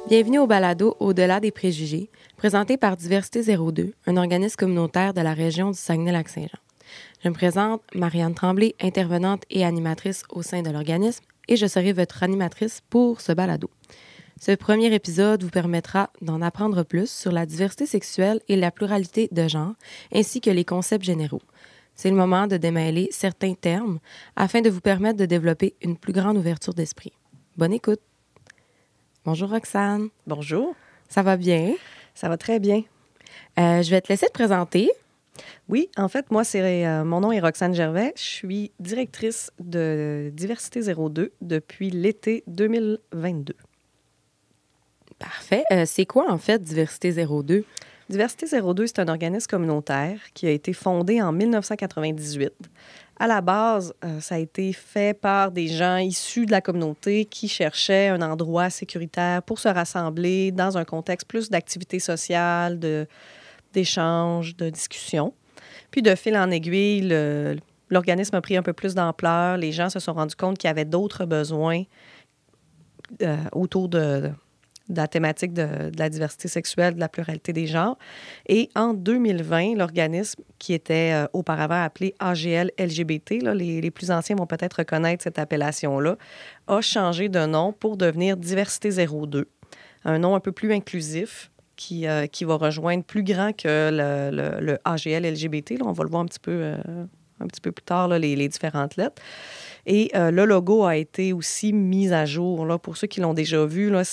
Bienvenue au balado Au-delà des préjugés, présenté par Diversité 02, un organisme communautaire de la région du Saguenay-Lac-Saint-Jean. Je me présente, Marianne Tremblay, intervenante et animatrice au sein de l'organisme, et je serai votre animatrice pour ce balado. Ce premier épisode vous permettra d'en apprendre plus sur la diversité sexuelle et la pluralité de genre, ainsi que les concepts généraux. C'est le moment de démêler certains termes afin de vous permettre de développer une plus grande ouverture d'esprit. Bonne écoute! Bonjour Roxane. Bonjour. Ça va bien? Ça va très bien. Je vais te laisser te présenter. Oui, en fait, moi, mon nom est Roxane Gervais. Je suis directrice de Diversité 02 depuis l'été 2022. Parfait. C'est quoi, en fait, Diversité 02? Diversité 02, c'est un organisme communautaire qui a été fondé en 1998. À la base, ça a été fait par des gens issus de la communauté qui cherchaient un endroit sécuritaire pour se rassembler dans un contexte plus d'activité sociale, d'échange, de discussion. Puis, de fil en aiguille, l'organisme a pris un peu plus d'ampleur. Les gens se sont rendus compte qu'il y avait d'autres besoins autour de la thématique de la diversité sexuelle, de la pluralité des genres. Et en 2020, l'organisme, qui était auparavant appelé AGL LGBT, là, les plus anciens vont peut-être reconnaître cette appellation-là, a changé de nom pour devenir Diversité 02, un nom un peu plus inclusif qui va rejoindre plus grand que le AGL LGBT. Là, on va le voir un petit peu plus tard, là, les différentes lettres. Et le logo a été aussi mis à jour. Là, pour ceux qui l'ont déjà vu, là,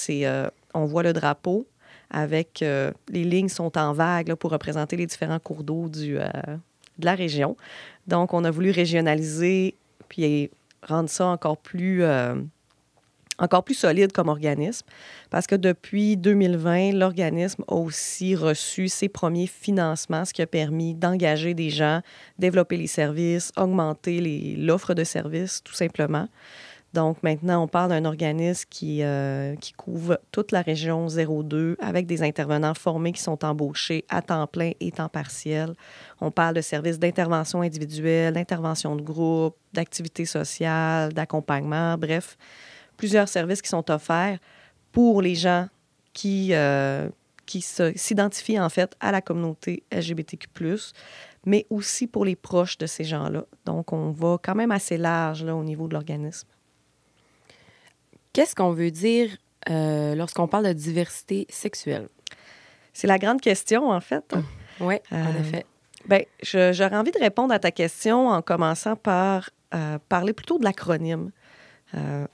on voit le drapeau avec les lignes sont en vague là, pour représenter les différents cours d'eau de la région. Donc, on a voulu régionaliser puis rendre ça encore plus solide comme organisme parce que depuis 2020, l'organisme a aussi reçu ses premiers financements, ce qui a permis d'engager des gens, développer les services, augmenter l'offre de services, tout simplement. Donc, maintenant, on parle d'un organisme qui couvre toute la région 02 avec des intervenants formés qui sont embauchés à temps plein et temps partiel. On parle de services d'intervention individuelle, d'intervention de groupe, d'activité sociale, d'accompagnement, bref, plusieurs services qui sont offerts pour les gens qui s'identifient en fait à la communauté LGBTQ+, mais aussi pour les proches de ces gens-là. Donc, on va quand même assez large là, au niveau de l'organisme. Qu'est-ce qu'on veut dire lorsqu'on parle de diversité sexuelle? C'est la grande question, en fait. Oui, en effet. Bien, j'aurais envie de répondre à ta question en commençant par parler plutôt de l'acronyme.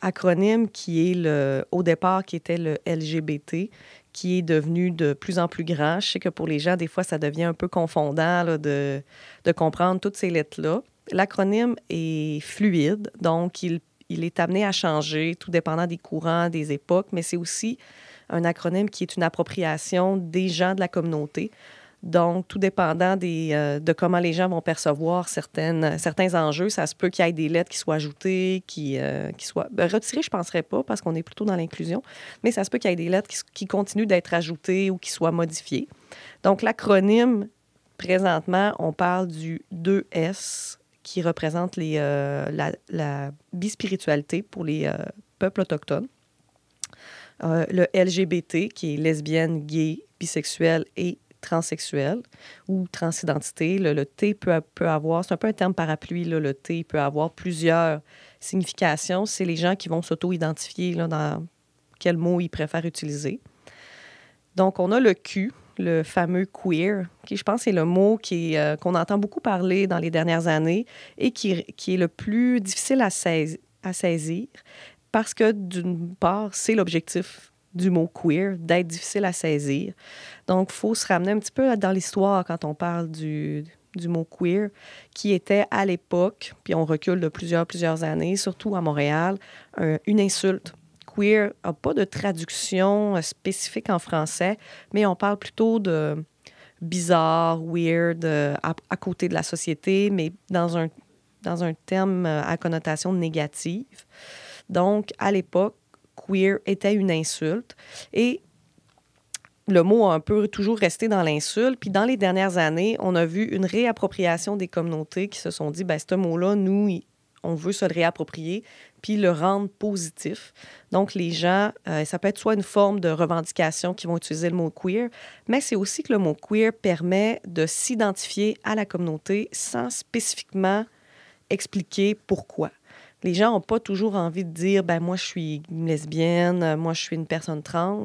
Acronyme qui est au départ, qui était le LGBT, qui est devenu de plus en plus grand. Je sais que pour les gens, des fois, ça devient un peu confondant là, de comprendre toutes ces lettres-là. L'acronyme est fluide, donc il est amené à changer, tout dépendant des courants, des époques, mais c'est aussi un acronyme qui est une appropriation des gens de la communauté. Donc, tout dépendant de comment les gens vont percevoir certains enjeux, ça se peut qu'il y ait des lettres qui soient ajoutées, qui soient retirées, je ne penserais pas, parce qu'on est plutôt dans l'inclusion, mais ça se peut qu'il y ait des lettres qui continuent d'être ajoutées ou qui soient modifiées. Donc, l'acronyme, présentement, on parle du 2S, qui représente la bispiritualité pour les peuples autochtones. Le LGBT, qui est lesbienne, gay, bisexuelle et transsexuelle ou transidentité. Le T peut avoir, c'est un peu un terme parapluie, là, le T peut avoir plusieurs significations. C'est les gens qui vont s'auto-identifier là, dans quel mot ils préfèrent utiliser. Donc, on a le Q, le fameux queer, qui, je pense, est le mot qu'on entend beaucoup parler dans les dernières années et qui est le plus difficile à saisir parce que, d'une part, c'est l'objectif du mot queer, d'être difficile à saisir. Donc, il faut se ramener un petit peu dans l'histoire quand on parle du mot queer, qui était à l'époque, puis on recule de plusieurs années, surtout à Montréal, une insulte. Queer n'a pas de traduction spécifique en français, mais on parle plutôt de bizarre, weird, à côté de la société, mais dans un terme à connotation négative. Donc, à l'époque, queer était une insulte et le mot a un peu toujours resté dans l'insulte. Puis dans les dernières années, on a vu une réappropriation des communautés qui se sont dit, bien, ce mot-là, nous, on veut se le réapproprier puis le rendre positif. Donc, les gens, ça peut être soit une forme de revendication qui vont utiliser le mot queer, mais c'est aussi que le mot queer permet de s'identifier à la communauté sans spécifiquement expliquer pourquoi. Les gens n'ont pas toujours envie de dire, ben moi, je suis une lesbienne, moi, je suis une personne trans,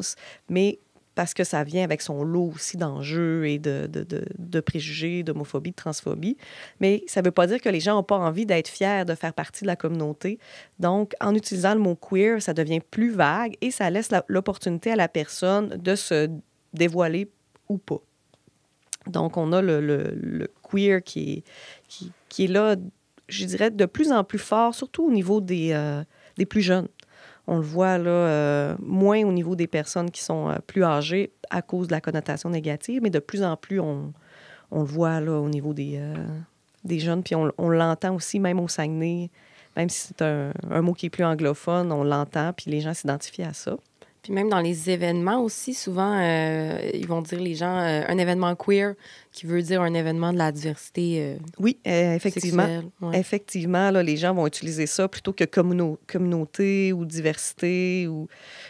mais parce que ça vient avec son lot aussi d'enjeux et de préjugés, d'homophobie, de transphobie. Mais ça ne veut pas dire que les gens n'ont pas envie d'être fiers de faire partie de la communauté. Donc, en utilisant le mot queer, ça devient plus vague et ça laisse l'opportunité à la personne de se dévoiler ou pas. Donc, on a le queer qui est là, je dirais, de plus en plus fort, surtout au niveau des plus jeunes. On le voit là, moins au niveau des personnes qui sont plus âgées à cause de la connotation négative, mais de plus en plus, on le voit là, au niveau des jeunes. Puis on l'entend aussi, même au Saguenay, même si c'est un mot qui est plus anglophone, on l'entend, puis les gens s'identifient à ça. Puis même dans les événements aussi, souvent, ils vont dire les gens un événement queer qui veut dire un événement de la diversité oui, effectivement. Sexuelle, ouais. Effectivement, là, les gens vont utiliser ça plutôt que communauté ou diversité ou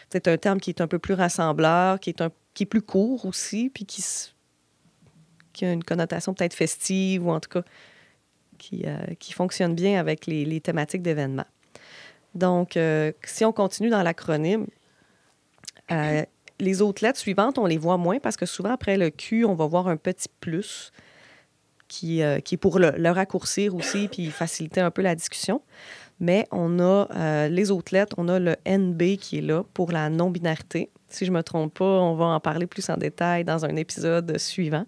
peut-être un terme qui est un peu plus rassembleur, qui est plus court aussi, puis qui a une connotation peut-être festive ou en tout cas qui fonctionne bien avec les thématiques d'événements. Donc, si on continue dans l'acronyme, les autres lettres suivantes, on les voit moins parce que souvent, après le Q, on va voir un petit plus qui est pour le raccourcir aussi puis faciliter un peu la discussion. Mais on a les autres lettres, on a le NB qui est là pour la non-binarité. Si je ne me trompe pas, on va en parler plus en détail dans un épisode suivant.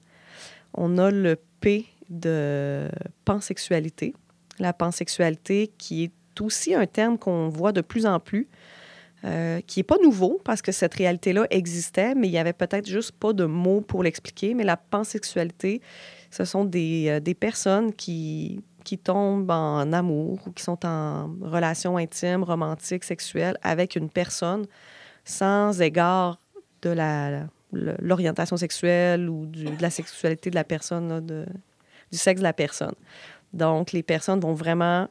On a le P de pansexualité. La pansexualité qui est aussi un terme qu'on voit de plus en plus, qui n'est pas nouveau parce que cette réalité-là existait, mais il n'y avait peut-être juste pas de mots pour l'expliquer. Mais la pansexualité, ce sont des personnes qui tombent en amour ou qui sont en relation intime, romantique, sexuelle avec une personne sans égard de l'orientation sexuelle ou de la sexualité de la personne, là, du sexe de la personne. Donc, les personnes vont vraiment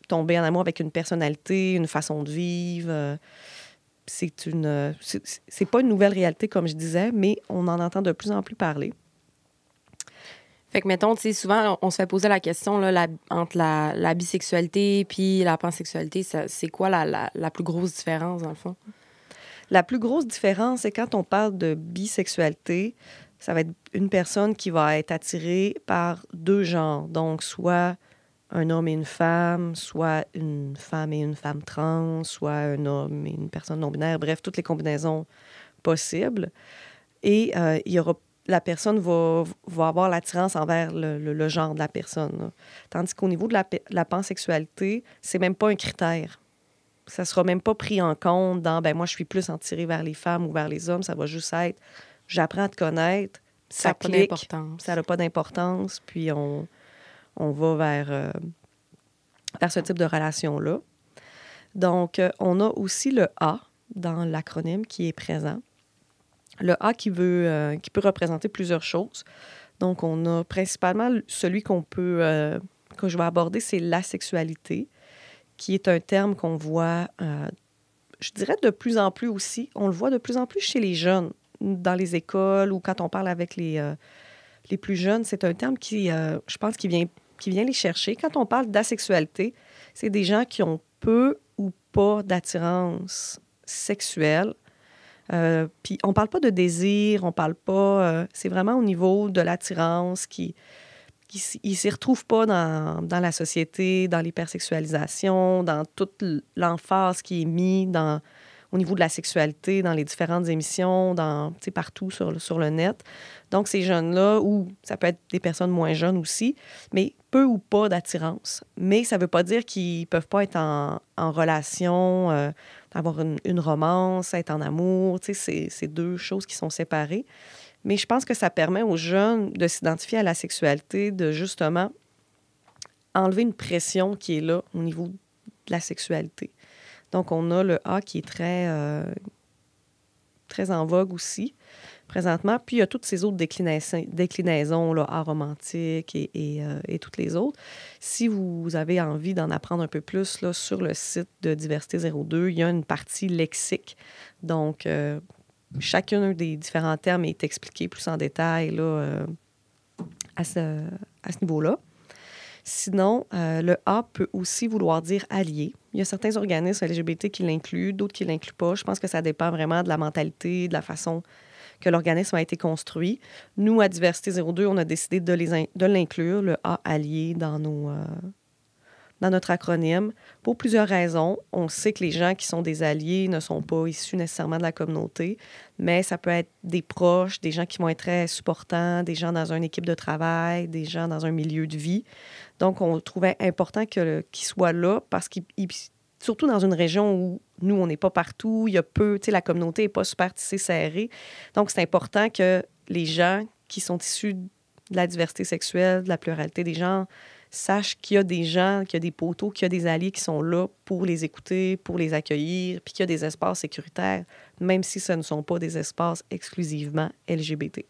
tomber en amour avec une personnalité, une façon de vivre. C'est pas une nouvelle réalité, comme je disais, mais on en entend de plus en plus parler. Fait que, mettons, tu sais, souvent, on se fait poser la question là, entre la bisexualité puis la pansexualité. C'est quoi la plus grosse différence, dans le fond? La plus grosse différence, c'est quand on parle de bisexualité, ça va être une personne qui va être attirée par deux genres. Donc, soit un homme et une femme, soit une femme et une femme trans, soit un homme et une personne non-binaire, bref, toutes les combinaisons possibles. Et la personne va avoir l'attirance envers le genre de la personne, là. Tandis qu'au niveau de la pansexualité, c'est même pas un critère. Ça sera même pas pris en compte dans, ben moi, je suis plus attirée vers les femmes ou vers les hommes. Ça va juste être, j'apprends à te connaître, ça clique, ça n'a pas d'importance, puis on va vers ce type de relation-là. Donc, on a aussi le A dans l'acronyme qui est présent. Le A qui peut représenter plusieurs choses. Donc, on a principalement celui que je vais aborder, c'est l'asexualité, qui est un terme qu'on voit, je dirais de plus en plus aussi. On le voit de plus en plus chez les jeunes, dans les écoles ou quand on parle avec les plus jeunes. C'est un terme qui, je pense, qui vient les chercher. Quand on parle d'asexualité, c'est des gens qui ont peu ou pas d'attirance sexuelle. Puis on parle pas de désir, on parle pas... c'est vraiment au niveau de l'attirance qui s'y retrouve pas dans la société, dans l'hypersexualisation, dans toute l'emphase qui est mise au niveau de la sexualité, dans les différentes émissions, partout sur le net. Donc, ces jeunes-là, ou ça peut être des personnes moins jeunes aussi, mais peu ou pas d'attirance. Mais ça veut pas dire qu'ils peuvent pas être en relation, avoir une romance, être en amour. C'est deux choses qui sont séparées. Mais je pense que ça permet aux jeunes de s'identifier à la sexualité, de justement enlever une pression qui est là au niveau de la sexualité. Donc, on a le A qui est très en vogue aussi. présentement. Puis, il y a toutes ces autres déclinaisons là, art romantique et toutes les autres. Si vous avez envie d'en apprendre un peu plus, là, sur le site de Diversité 02, il y a une partie lexique. Donc, chacun des différents termes est expliqué plus en détail là, à ce niveau-là. Sinon, le A peut aussi vouloir dire allié. Il y a certains organismes LGBT qui l'incluent, d'autres qui ne l'incluent pas. Je pense que ça dépend vraiment de la mentalité, de la façon que l'organisme a été construit. Nous, à Diversité 02, on a décidé de l'inclure, le A allié, dans notre acronyme, pour plusieurs raisons. On sait que les gens qui sont des alliés ne sont pas issus nécessairement de la communauté, mais ça peut être des proches, des gens qui vont être très supportants, des gens dans une équipe de travail, des gens dans un milieu de vie. Donc, on trouvait important qu'ils soient là parce qu'ils, surtout dans une région où nous, on n'est pas partout, il y a peu, tu sais, la communauté n'est pas super tissée, serrée. Donc, c'est important que les gens qui sont issus de la diversité sexuelle, de la pluralité des genres, sachent qu'il y a des gens, qu'il y a des poteaux, qu'il y a des alliés qui sont là pour les écouter, pour les accueillir, puis qu'il y a des espaces sécuritaires, même si ce ne sont pas des espaces exclusivement LGBT.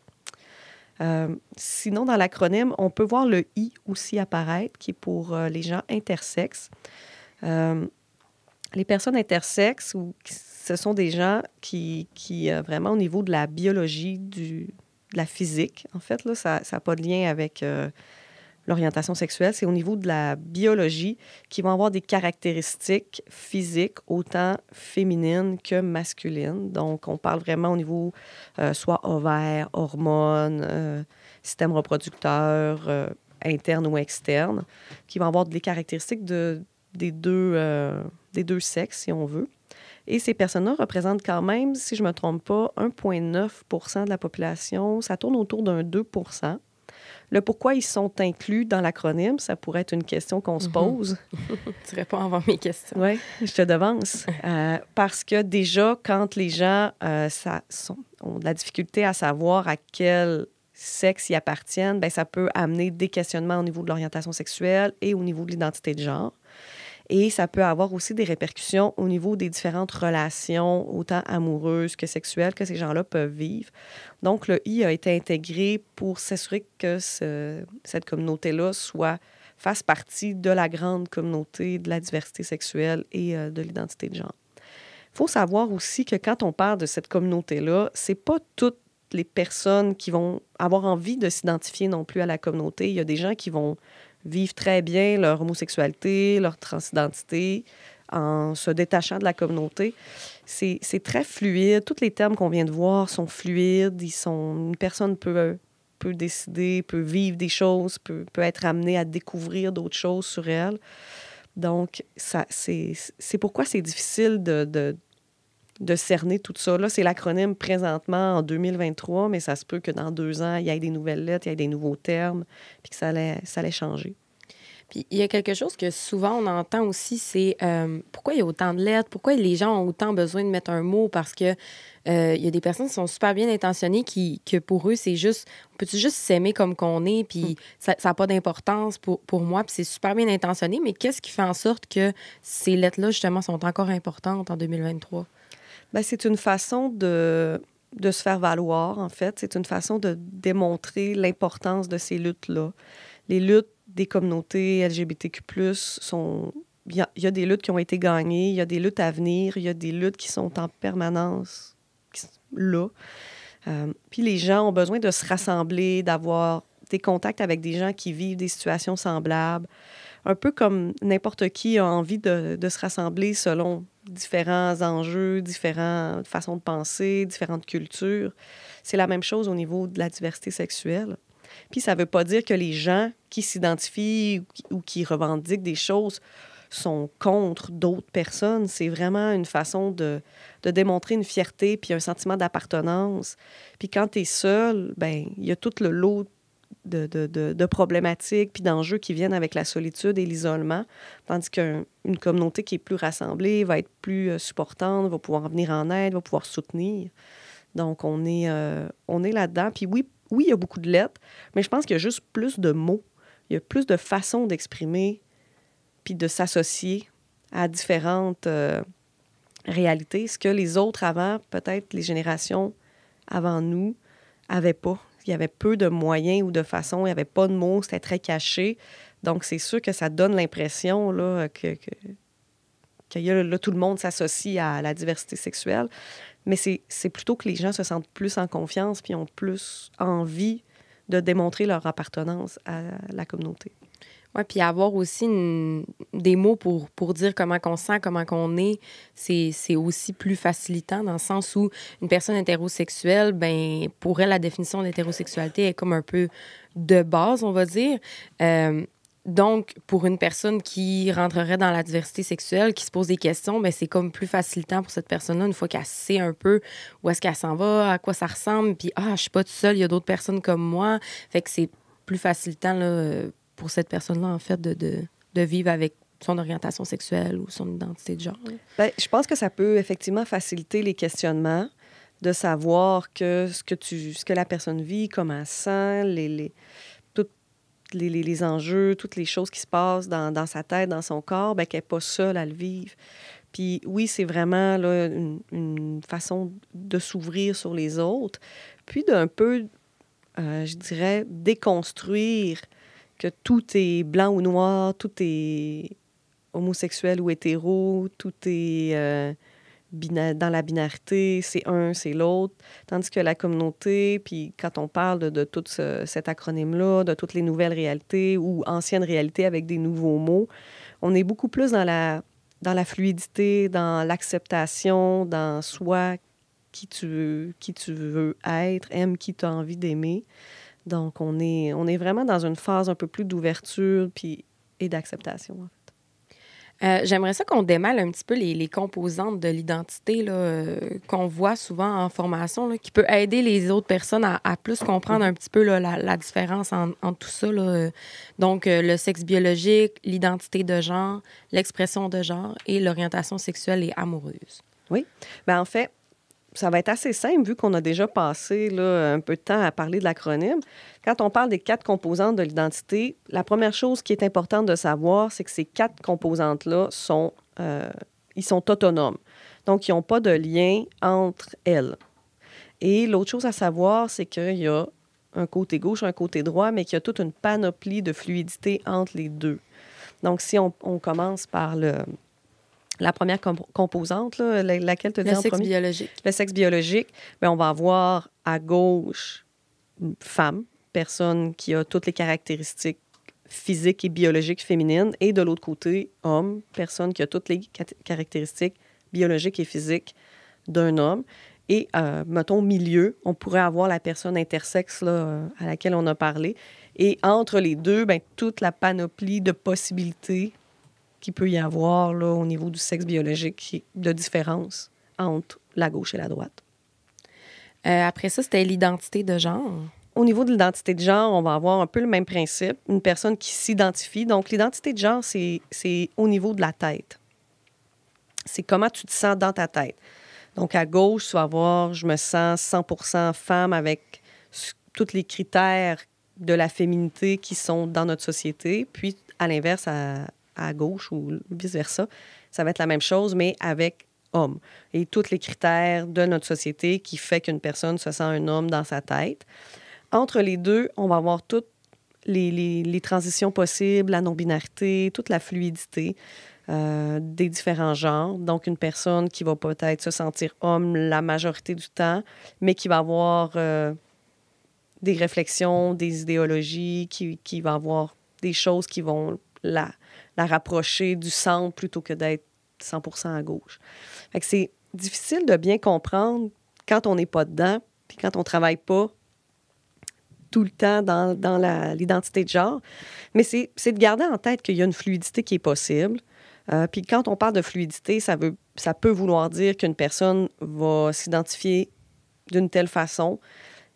Sinon, dans l'acronyme, on peut voir le I aussi apparaître, qui est pour les gens intersexes. Les personnes intersexes, ce sont des gens qui vraiment, au niveau de la biologie, de la physique, en fait, là, ça n'a pas de lien avec l'orientation sexuelle, c'est au niveau de la biologie qui vont avoir des caractéristiques physiques autant féminines que masculines. Donc, on parle vraiment au niveau soit ovaire, hormones, système reproducteur, interne ou externe, qui vont avoir des caractéristiques des deux sexes, si on veut. Et ces personnes-là représentent quand même, si je ne me trompe pas, 1,9 % de la population. Ça tourne autour d'un 2 %. Le pourquoi ils sont inclus dans l'acronyme, ça pourrait être une question qu'on se pose. Tu réponds avant mes questions. Oui, je te devance. Parce que déjà, quand les gens ont de la difficulté à savoir à quel sexe ils appartiennent, bien, ça peut amener des questionnements au niveau de l'orientation sexuelle et au niveau de l'identité de genre. Et ça peut avoir aussi des répercussions au niveau des différentes relations, autant amoureuses que sexuelles, que ces gens-là peuvent vivre. Donc, le I a été intégré pour s'assurer que cette communauté-là fasse partie de la grande communauté de la diversité sexuelle et de l'identité de genre. Il faut savoir aussi que quand on parle de cette communauté-là, c'est pas toutes les personnes qui vont avoir envie de s'identifier non plus à la communauté. Il y a des gens qui vont vivent très bien leur homosexualité, leur transidentité, en se détachant de la communauté. C'est très fluide. Tous les termes qu'on vient de voir sont fluides. Une personne peut décider, peut vivre des choses, peut être amenée à découvrir d'autres choses sur elle. Donc, c'est pourquoi c'est difficile de cerner tout ça. Là, c'est l'acronyme présentement en 2023, mais ça se peut que dans 2 ans, il y ait des nouvelles lettres, il y ait des nouveaux termes, puis que ça allait changer. Puis il y a quelque chose que souvent on entend aussi, c'est pourquoi il y a autant de lettres, pourquoi les gens ont autant besoin de mettre un mot, parce que il y a des personnes qui sont super bien intentionnées que pour eux, c'est juste, on peut-tu juste s'aimer comme qu'on est, puis ça n'a pas d'importance pour moi, puis c'est super bien intentionné, mais qu'est-ce qui fait en sorte que ces lettres-là, justement, sont encore importantes en 2023? Bien, c'est une façon de se faire valoir, en fait. C'est une façon de démontrer l'importance de ces luttes-là. Les luttes des communautés LGBTQ+, il y a des luttes qui ont été gagnées, il y a des luttes à venir, il y a des luttes qui sont en permanence là. Puis les gens ont besoin de se rassembler, d'avoir des contacts avec des gens qui vivent des situations semblables. Un peu comme n'importe qui a envie de se rassembler selon différents enjeux, différentes façons de penser, différentes cultures. C'est la même chose au niveau de la diversité sexuelle. Puis ça ne veut pas dire que les gens qui s'identifient ou qui revendiquent des choses sont contre d'autres personnes. C'est vraiment une façon de démontrer une fierté puis un sentiment d'appartenance. Puis quand tu es seul, bien, il y a tout le lot de problématiques puis d'enjeux qui viennent avec la solitude et l'isolement, tandis qu'une communauté qui est plus rassemblée va être plus supportante, va pouvoir venir en aide, va pouvoir soutenir. Donc, on est là-dedans. Puis oui, il y a beaucoup de lettres, mais je pense qu'il y a juste plus de mots. Il y a plus de façons d'exprimer puis de s'associer à différentes réalités. Ce que les autres avant, peut-être les générations avant nous, avait pas. Il y avait peu de moyens ou de façons, il n'y avait pas de mots, c'était très caché. Donc, c'est sûr que ça donne l'impression là, que là, tout le monde s'associe à la diversité sexuelle. Mais c'est plutôt que les gens se sentent plus en confiance puis ont plus envie de démontrer leur appartenance à la communauté. Oui, puis avoir aussi des mots pour dire comment qu'on se sent, comment qu'on est, c'est aussi plus facilitant dans le sens où une personne hétérosexuelle, ben pour elle, la définition d'hétérosexualité est comme un peu de base, on va dire. Donc, pour une personne qui rentrerait dans la diversité sexuelle, qui se pose des questions, ben c'est comme plus facilitant pour cette personne-là, une fois qu'elle sait un peu où est-ce qu'elle s'en va, à quoi ça ressemble, puis « Ah, je suis pas toute seule, il y a d'autres personnes comme moi. » Fait que c'est plus facilitant, là, pour cette personne-là, en fait, de vivre avec son orientation sexuelle ou son identité de genre. Bien, je pense que ça peut effectivement faciliter les questionnements, de savoir que ce que la personne vit, comment elle sent, tous les enjeux, toutes les choses qui se passent dans sa tête, dans son corps, bien, qu'elle n'est pas seule à le vivre. Puis oui, c'est vraiment là, une façon de s'ouvrir sur les autres, puis d'un peu, je dirais, déconstruire que tout est blanc ou noir, tout est homosexuel ou hétéro, tout est dans la binarité, c'est un, c'est l'autre. Tandis que la communauté, puis quand on parle de tout cet acronyme-là, de toutes les nouvelles réalités ou anciennes réalités avec des nouveaux mots, on est beaucoup plus dans la fluidité, dans l'acceptation, dans soi, qui tu veux être, aime qui tu as envie d'aimer. Donc, on est vraiment dans une phase un peu plus d'ouverture et d'acceptation. J'aimerais ça qu'on démêle un petit peu les composantes de l'identité là, qu'on voit souvent en formation, là, qui peut aider les autres personnes à plus comprendre un petit peu là, la différence entre tout ça. Là. Donc, le sexe biologique, l'identité de genre, l'expression de genre et l'orientation sexuelle et amoureuse. Oui. Bien, en fait, ça va être assez simple vu qu'on a déjà passé là, un peu de temps à parler de l'acronyme. Quand on parle des 4 composantes de l'identité, la première chose qui est importante de savoir, c'est que ces 4 composantes-là ils sont autonomes. Donc, ils n'ont pas de lien entre elles. Et l'autre chose à savoir, c'est qu'il y a un côté gauche, un côté droit, mais qu'il y a toute une panoplie de fluidité entre les deux. Donc, si on commence par la première composante, là, laquelle tu dis en premier? Le sexe biologique. Le sexe biologique, bien, on va avoir à gauche une femme, personne qui a toutes les caractéristiques physiques et biologiques féminines, et de l'autre côté, homme, personne qui a toutes les caractéristiques biologiques et physiques d'un homme. Et, mettons, au milieu, on pourrait avoir la personne intersexe là, à laquelle on a parlé. Et entre les deux, bien, toute la panoplie de possibilités qu'il peut y avoir là, au niveau du sexe biologique, de différence entre la gauche et la droite. Après ça, c'était l'identité de genre. Au niveau de l'identité de genre, on va avoir un peu le même principe. Une personne qui s'identifie. Donc, l'identité de genre, c'est au niveau de la tête. C'est comment tu te sens dans ta tête. Donc, à gauche, tu vas avoir « je me sens 100% femme » avec tous les critères de la féminité qui sont dans notre société. Puis, à l'inverse, à gauche ou vice-versa, ça va être la même chose, mais avec homme. Et tous les critères de notre société qui fait qu'une personne se sent un homme dans sa tête. Entre les deux, on va avoir toutes les transitions possibles, la non-binarité, toute la fluidité des différents genres. Donc, une personne qui va peut-être se sentir homme la majorité du temps, mais qui va avoir des réflexions, des idéologies, qui va avoir des choses qui vont la rapprocher du centre plutôt que d'être 100% à gauche. Fait que c'est difficile de bien comprendre quand on n'est pas dedans, puis quand on ne travaille pas tout le temps dans l'identité de genre. Mais c'est de garder en tête qu'il y a une fluidité qui est possible. Puis quand on parle de fluidité, ça peut vouloir dire qu'une personne va s'identifier d'une telle façon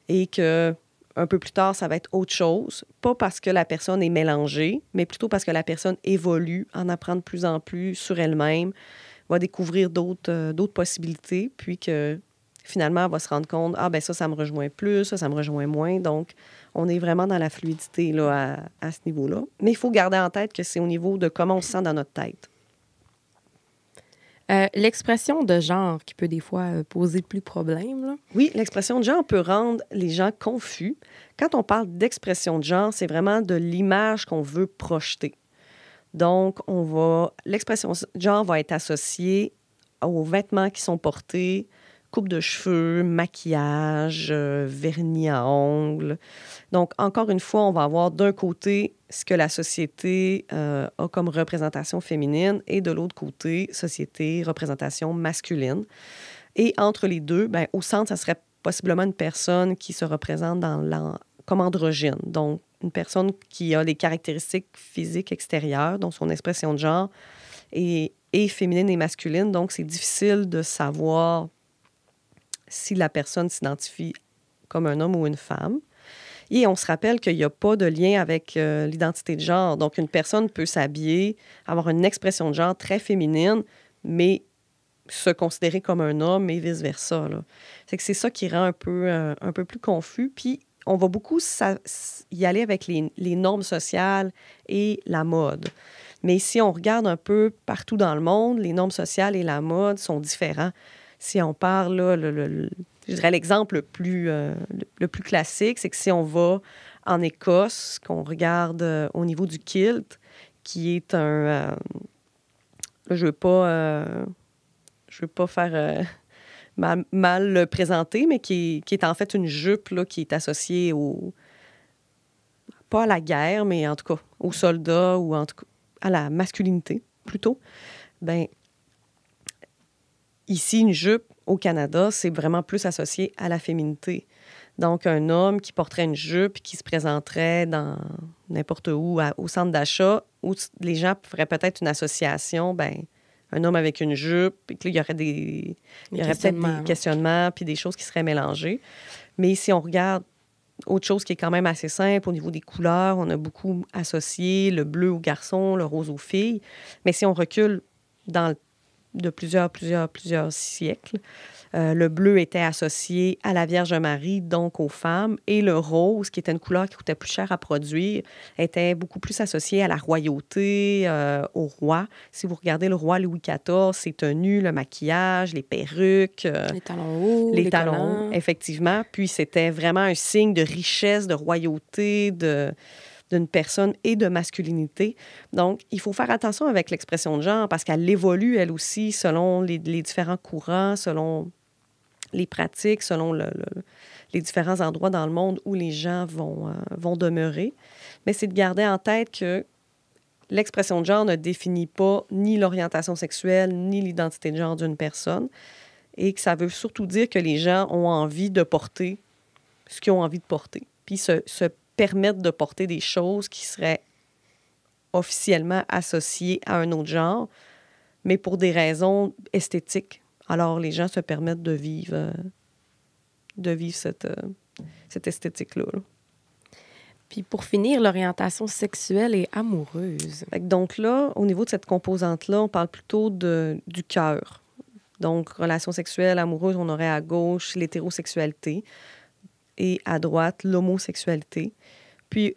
et que un peu plus tard, ça va être autre chose. Pas parce que la personne est mélangée, mais plutôt parce que la personne évolue, en apprend de plus en plus sur elle-même, va découvrir d'autres possibilités, puis que finalement, elle va se rendre compte, ah ben ça me rejoint plus, ça me rejoint moins. Donc, on est vraiment dans la fluidité là, à ce niveau-là. Mais il faut garder en tête que c'est au niveau de comment on se sent dans notre tête. L'expression de genre qui peut des fois poser plus problème, là. Oui, l'expression de genre peut rendre les gens confus. Quand on parle d'expression de genre, c'est vraiment de l'image qu'on veut projeter. Donc, l'expression de genre va être associée aux vêtements qui sont portés, coupe de cheveux, maquillage, vernis à ongles. Donc, encore une fois, on va avoir d'un côté ce que la société a comme représentation féminine et de l'autre côté, société, représentation masculine. Et entre les deux, bien, au centre, ça serait possiblement une personne qui se représente comme androgyne. Donc, une personne qui a des caractéristiques physiques extérieures, dont son expression de genre est féminine et masculine. Donc, c'est difficile de savoir si la personne s'identifie comme un homme ou une femme. Et on se rappelle qu'il n'y a pas de lien avec l'identité de genre. Donc, une personne peut s'habiller, avoir une expression de genre très féminine, mais se considérer comme un homme et vice-versa. C'est ça qui rend un peu plus confus. Puis, on va beaucoup y aller avec les normes sociales et la mode. Mais si on regarde un peu partout dans le monde, les normes sociales et la mode sont différents. Si on parle, là, je dirais l'exemple le plus classique, c'est que si on va en Écosse, qu'on regarde au niveau du kilt, qui est un... je veux pas faire mal le présenter, mais qui est en fait une jupe là, qui est associée pas à la guerre, mais en tout cas aux soldats ou en tout cas à la masculinité plutôt. Bien, ici, une jupe au Canada, c'est vraiment plus associé à la féminité. Donc, un homme qui porterait une jupe, qui se présenterait dans n'importe où, au centre d'achat, où les gens feraient peut-être une association, ben un homme avec une jupe, puis il y aurait peut-être des questionnements, puis des choses qui seraient mélangées. Mais si on regarde autre chose qui est quand même assez simple, au niveau des couleurs, on a beaucoup associé le bleu aux garçons, le rose aux filles. Mais si on recule de plusieurs siècles, le bleu était associé à la Vierge Marie, donc aux femmes, et le rose, qui était une couleur qui coûtait plus cher à produire, était beaucoup plus associé à la royauté, au roi. Si vous regardez le roi Louis XIV, ses tenues, le maquillage, les perruques... les talons hauts, les talons hauts, effectivement. Puis c'était vraiment un signe de richesse, de royauté, d'une personne et de masculinité. Donc, il faut faire attention avec l'expression de genre parce qu'elle évolue, elle aussi, selon les différents courants, selon les pratiques, selon les différents endroits dans le monde où les gens vont demeurer. Mais c'est de garder en tête que l'expression de genre ne définit pas ni l'orientation sexuelle, ni l'identité de genre d'une personne et que ça veut surtout dire que les gens ont envie de porter ce qu'ils ont envie de porter. Puis se permettre de porter des choses qui seraient officiellement associées à un autre genre, mais pour des raisons esthétiques. Alors, les gens se permettent de vivre cette esthétique-là. Puis pour finir, l'orientation sexuelle et amoureuse. Donc là, au niveau de cette composante-là, on parle plutôt du cœur. Donc, relation sexuelle, amoureuse, on aurait à gauche l'hétérosexualité et à droite l'homosexualité. Puis,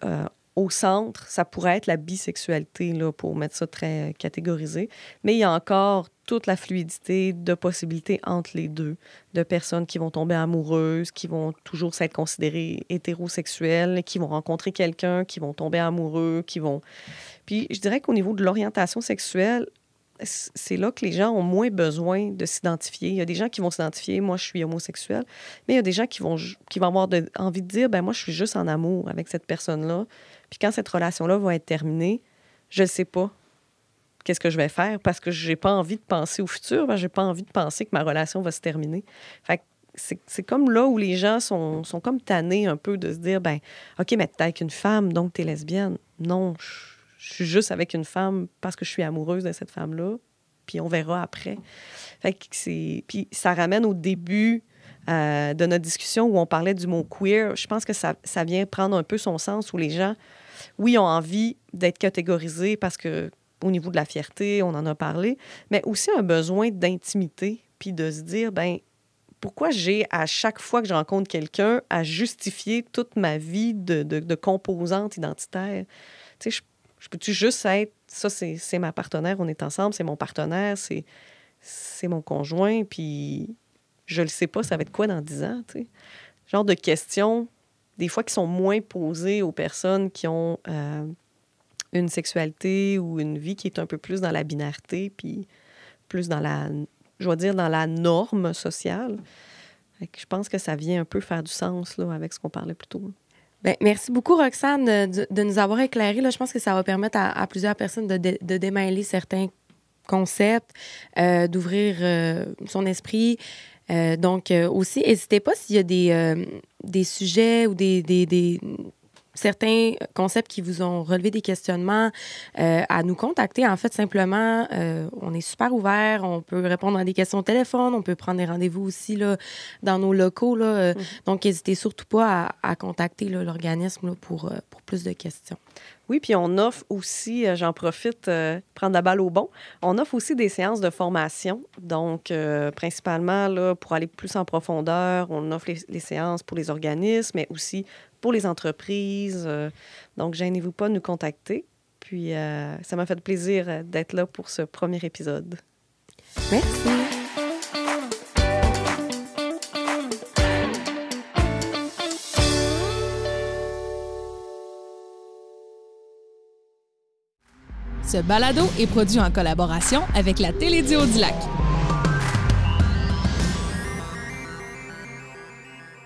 au centre, ça pourrait être la bisexualité, là, pour mettre ça très catégorisé. Mais il y a encore toute la fluidité de possibilités entre les deux, de personnes qui vont tomber amoureuses, qui vont toujours s'être considérées hétérosexuelles, qui vont rencontrer quelqu'un, qui vont tomber amoureux, qui vont... Puis je dirais qu'au niveau de l'orientation sexuelle, c'est là que les gens ont moins besoin de s'identifier. Il y a des gens qui vont s'identifier, moi, je suis homosexuel, mais il y a des gens qui vont avoir envie de dire, ben moi, je suis juste en amour avec cette personne-là. Puis quand cette relation-là va être terminée, je ne sais pas qu'est-ce que je vais faire parce que j'ai pas envie de penser au futur, j'ai pas envie de penser que ma relation va se terminer. Fait que c'est comme là où les gens sont comme tannés un peu de se dire, ben OK, mais t'es avec une femme, donc t'es lesbienne. Non, je suis juste avec une femme parce que je suis amoureuse de cette femme-là, puis on verra après. Fait que puis ça ramène au début de notre discussion où on parlait du mot queer. Je pense que ça vient prendre un peu son sens où les gens, oui, ont envie d'être catégorisés parce que au niveau de la fierté, on en a parlé, mais aussi un besoin d'intimité, puis de se dire, ben pourquoi j'ai, à chaque fois que je rencontre quelqu'un, à justifier toute ma vie de composante identitaire? Tu sais, je peux-tu juste être... Ça, c'est ma partenaire, on est ensemble, c'est mon partenaire, c'est c'est mon conjoint, puis je le sais pas, ça va être quoi dans 10 ans, tu sais. Genre de questions, des fois, qui sont moins posées aux personnes qui ont une sexualité ou une vie qui est un peu plus dans la binarité, puis plus dans la, je vais dire, dans la norme sociale. Fait que je pense que ça vient un peu faire du sens là, avec ce qu'on parlait plus tôt. Bien, merci beaucoup, Roxane, de nous avoir éclairé. Là, je pense que ça va permettre à plusieurs personnes de démêler certains concepts, d'ouvrir son esprit. Donc, aussi, n'hésitez pas s'il y a des sujets ou certains concepts qui vous ont relevé des questionnements, à nous contacter. En fait, simplement, on est super ouvert. On peut répondre à des questions au téléphone. On peut prendre des rendez-vous aussi là, dans nos locaux. Là. Donc, n'hésitez surtout pas à contacter là, l'organisme là, pour plus de questions. Oui, puis on offre aussi, j'en profite, prendre la balle au bon, on offre aussi des séances de formation. Donc, principalement, là, pour aller plus en profondeur, on offre les séances pour les organismes, mais aussi pour les entreprises. Donc, gênez-vous pas de nous contacter. Puis, ça m'a fait plaisir d'être là pour ce premier épisode. Merci. Ce balado est produit en collaboration avec la Télédio du Lac.